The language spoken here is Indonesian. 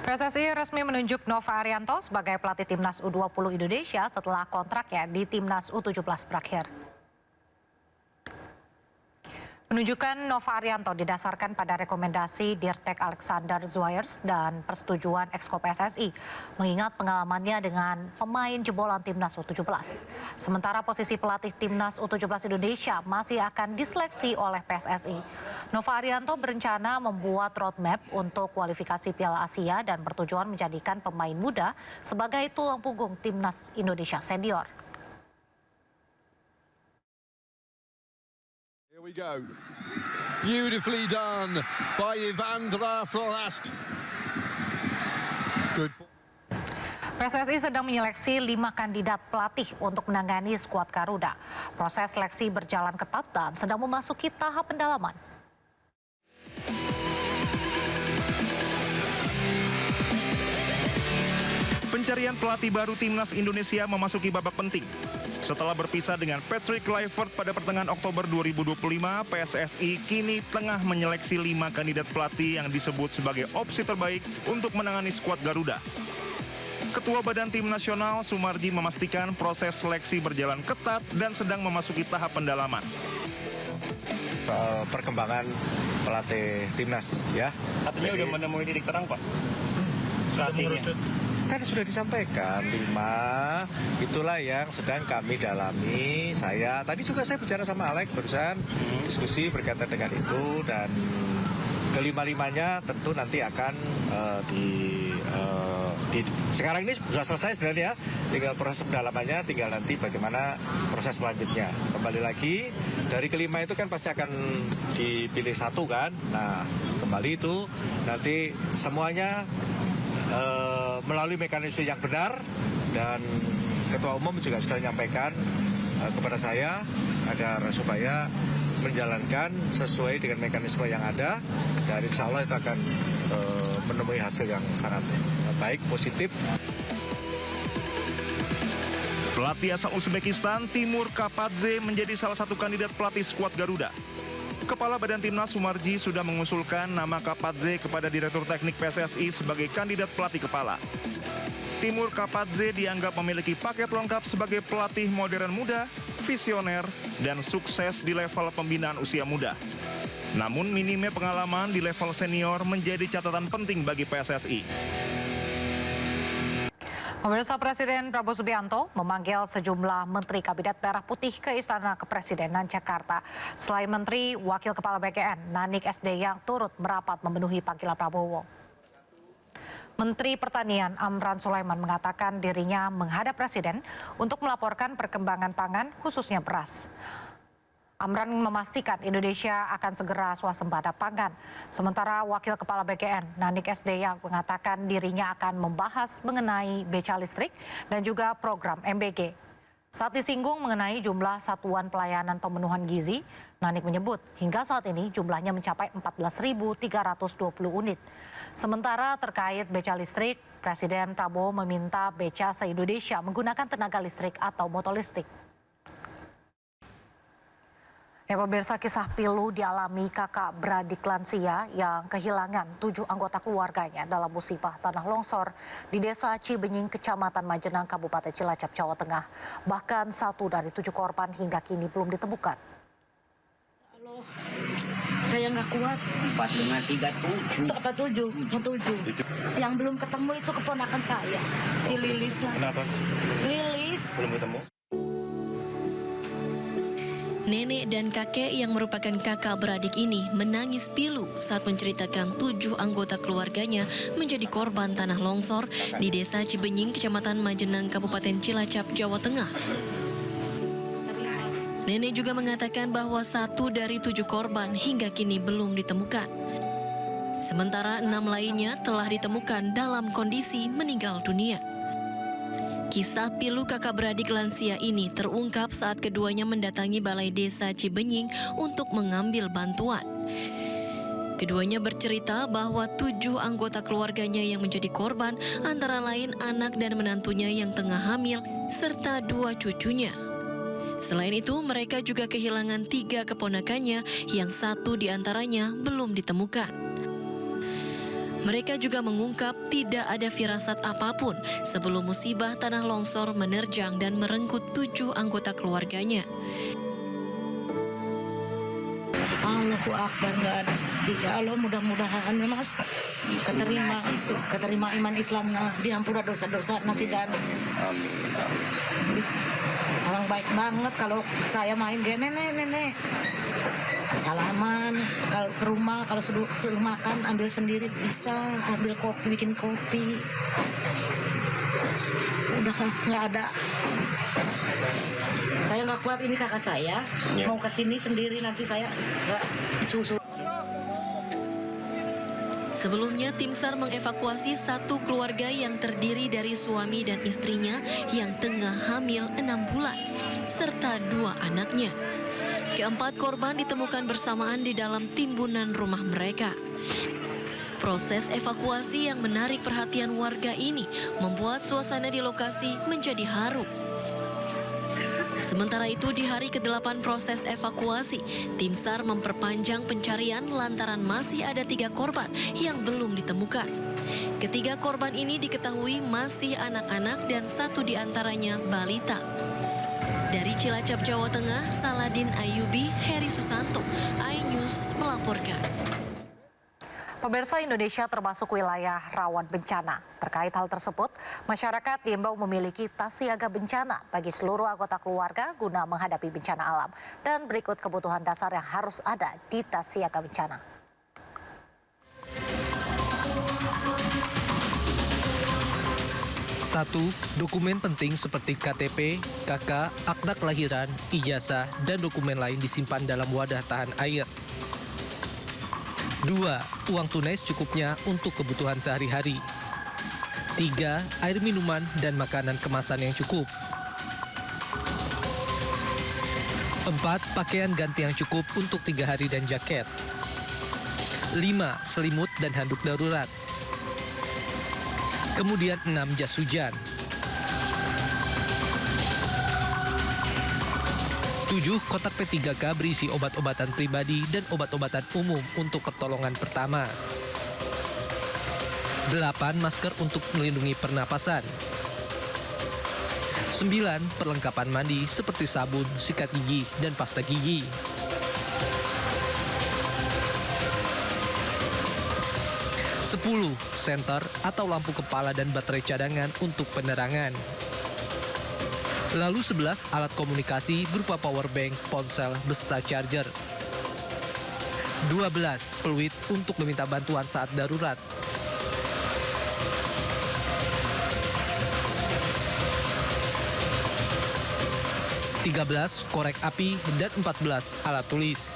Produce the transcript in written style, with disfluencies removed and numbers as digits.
PSSI resmi menunjuk Nova Arianto sebagai pelatih Timnas U20 Indonesia setelah kontraknya di Timnas U17 berakhir. Penunjukan Nova Arianto didasarkan pada rekomendasi Dirtek Alexander Zwiers dan persetujuan Exco PSSI, mengingat pengalamannya dengan pemain jebolan Timnas U17. Sementara posisi pelatih Timnas U17 Indonesia masih akan diseleksi oleh PSSI. Nova Arianto berencana membuat roadmap untuk kualifikasi Piala Asia dan bertujuan menjadikan pemain muda sebagai tulang punggung Timnas Indonesia senior. Here we go. Beautifully done by Ivandra Florast. Good. PSSI sedang menyeleksi 5 kandidat pelatih untuk menangani skuad Garuda. Proses seleksi berjalan ketat dan sedang memasuki tahap pendalaman. Pencarian pelatih baru Timnas Indonesia memasuki babak penting. Setelah berpisah dengan Patrick Kluivert pada pertengahan Oktober 2025, PSSI kini tengah menyeleksi 5 kandidat pelatih yang disebut sebagai opsi terbaik untuk menangani skuad Garuda. Ketua Badan Tim Nasional Sumarji memastikan proses seleksi berjalan ketat dan sedang memasuki tahap pendalaman. Perkembangan pelatih Timnas, ya. Artinya udah menemui titik terang, Pak? Pelatihnya. Kan sudah disampaikan 5, itulah yang sedang kami dalami. Tadi juga saya bicara sama Alex barusan, diskusi berkaitan dengan itu, dan kelima-limanya tentu nanti akan sekarang ini sudah selesai sebenarnya, tinggal proses pendalamannya, tinggal nanti bagaimana proses selanjutnya. Kembali lagi, dari kelima itu kan pasti akan dipilih satu kan. Nah, kembali itu nanti semuanya melalui mekanisme yang benar, dan Ketua Umum juga sudah menyampaikan kepada saya agar supaya menjalankan sesuai dengan mekanisme yang ada, dan insya Allah itu akan menemui hasil yang sangat baik, positif. Pelatih asal Uzbekistan, Timur Kapadze, menjadi salah satu kandidat pelatih skuad Garuda. Kepala Badan Timnas Sumarji sudah mengusulkan nama Kapadze kepada Direktur Teknik PSSI sebagai kandidat pelatih kepala. Timur Kapadze dianggap memiliki paket lengkap sebagai pelatih modern muda, visioner, dan sukses di level pembinaan usia muda. Namun minimnya pengalaman di level senior menjadi catatan penting bagi PSSI. Pemirsa, Presiden Prabowo Subianto memanggil sejumlah Menteri Kabinet Merah Putih ke Istana Kepresidenan Jakarta. Selain Menteri, Wakil Kepala BKN Nanik SD yang turut merapat memenuhi panggilan Prabowo. Menteri Pertanian Amran Sulaiman mengatakan dirinya menghadap Presiden untuk melaporkan perkembangan pangan khususnya beras. Amran memastikan Indonesia akan segera swasembada pangan. Sementara Wakil Kepala BKN Nanik SD yang mengatakan dirinya akan membahas mengenai beca listrik dan juga program MBG. Saat disinggung mengenai jumlah satuan pelayanan pemenuhan gizi, Nanik menyebut hingga saat ini jumlahnya mencapai 14.320 unit. Sementara terkait beca listrik, Presiden Prabowo meminta beca se-Indonesia menggunakan tenaga listrik atau motor listrik. Ya, pemirsa, kisah pilu dialami kakak beradik lansia yang kehilangan 7 anggota keluarganya dalam musibah tanah longsor di Desa Cibenying, Kecamatan Majenang, Kabupaten Cilacap, Jawa Tengah. Bahkan 1 dari 7 korban hingga kini belum ditemukan. Halo, saya nggak kuat. 4 dengan 3, 7. Yang belum ketemu itu keponakan saya, si Lilis lah. Kenapa? Lilis. Belum ketemu? Nenek dan kakek yang merupakan kakak beradik ini menangis pilu saat menceritakan 7 anggota keluarganya menjadi korban tanah longsor di Desa Cibenying, Kecamatan Majenang, Kabupaten Cilacap, Jawa Tengah. Nenek juga mengatakan bahwa 1 dari 7 korban hingga kini belum ditemukan. Sementara 6 lainnya telah ditemukan dalam kondisi meninggal dunia. Kisah pilu kakak beradik lansia ini terungkap saat keduanya mendatangi Balai Desa Cibenying untuk mengambil bantuan. Keduanya bercerita bahwa 7 anggota keluarganya yang menjadi korban antara lain anak dan menantunya yang tengah hamil serta 2 cucunya. Selain itu, mereka juga kehilangan 3 keponakannya yang 1 diantaranya belum ditemukan. Mereka juga mengungkap tidak ada firasat apapun sebelum musibah tanah longsor menerjang dan merenggut 7 anggota keluarganya. Allahu Akbar, nggak ada. Ya Allah, mudah-mudahan ya Mas keterima iman Islamnya, diampura dosa-dosa nasi dan. Orang baik banget kalau saya main gini nenek. Salaman, kalau ke rumah, kalau suruh makan ambil sendiri bisa, ambil kopi, bikin kopi. Udah nggak ada. Saya nggak kuat, ini kakak saya mau ke sini sendiri, nanti saya nggak susul. Sebelumnya, tim SAR mengevakuasi 1 keluarga yang terdiri dari suami dan istrinya yang tengah hamil 6 bulan, serta 2 anaknya. Keempat korban ditemukan bersamaan di dalam timbunan rumah mereka. Proses evakuasi yang menarik perhatian warga ini membuat suasana di lokasi menjadi haru. Sementara itu, di hari ke-8 proses evakuasi, tim SAR memperpanjang pencarian lantaran masih ada 3 korban yang belum ditemukan. Ketiga korban ini diketahui masih anak-anak dan 1 diantaranya balita. Dari Cilacap, Jawa Tengah, Saladin Ayubi, Heri Susanto, iNews melaporkan. Pemirsa, Indonesia termasuk wilayah rawan bencana. Terkait hal tersebut, masyarakat diimbau memiliki tas siaga bencana bagi seluruh anggota keluarga guna menghadapi bencana alam. Dan berikut kebutuhan dasar yang harus ada di tas siaga bencana. 1. Dokumen penting seperti KTP, KK, akta kelahiran, ijazah, dan dokumen lain disimpan dalam wadah tahan air. 2. Uang tunai secukupnya untuk kebutuhan sehari-hari. 3. Air minuman dan makanan kemasan yang cukup. 4. Pakaian ganti yang cukup untuk 3 hari dan jaket. 5. Selimut dan handuk darurat. Kemudian 6. Jas hujan. 7. Kotak P3K berisi obat-obatan pribadi dan obat-obatan umum untuk pertolongan pertama. 8. Masker untuk melindungi pernapasan. 9. Perlengkapan mandi seperti sabun, sikat gigi, dan pasta gigi. 10. Senter atau lampu kepala dan baterai cadangan untuk penerangan. Lalu 11. Alat komunikasi berupa power bank, ponsel, beserta charger. 12. Peluit untuk meminta bantuan saat darurat. 13. Korek api dan 14. Alat tulis.